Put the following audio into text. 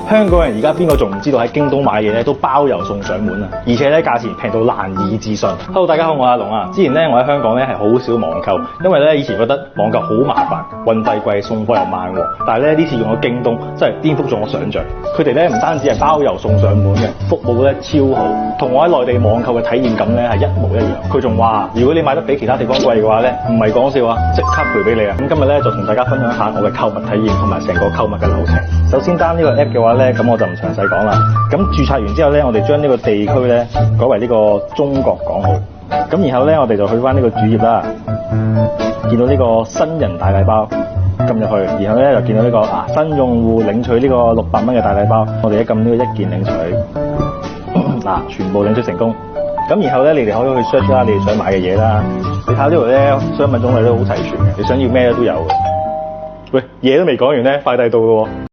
香港人而家邊個仲唔知道喺京東買嘢咧都包郵送上門啊！而且咧價錢平到難以置信。Hello， 大家好，我係阿龍啊。之前咧我喺香港咧係好少網購，因為咧以前覺得網購好麻煩，運費貴，送貨又慢喎。但係咧呢次用咗京東，真係顛覆咗我想像。佢哋咧唔單止係包郵送上門嘅，服務咧超好，同我喺內地網購嘅體驗感咧係一模一樣。佢仲話，如果你買得比其他地方貴嘅話咧，唔係講笑啊，即刻賠俾你啊！咁今日咧就同大家分享下我嘅購物體驗同埋成個購物嘅流程。首先單呢個 app 嘅話咧，咁我就唔詳細講啦。咁註冊完之後咧，我哋將呢個地區咧改為呢個中國港澳。咁然後咧，我哋就去翻呢個主頁啦，見到呢個新人大禮包，撳入去，然後咧就見到呢個新用戶領取呢個600蚊嘅大禮包，我哋一撳呢個一鍵領取，嗱全部領取成功。咁然後咧，你哋可以去 search 啦，你哋想買嘅嘢啦。你睇下呢度咧，商品種類都好齊全嘅，你想要咩都有嘅。喂，嘢都未講完咧，快遞到咯喎！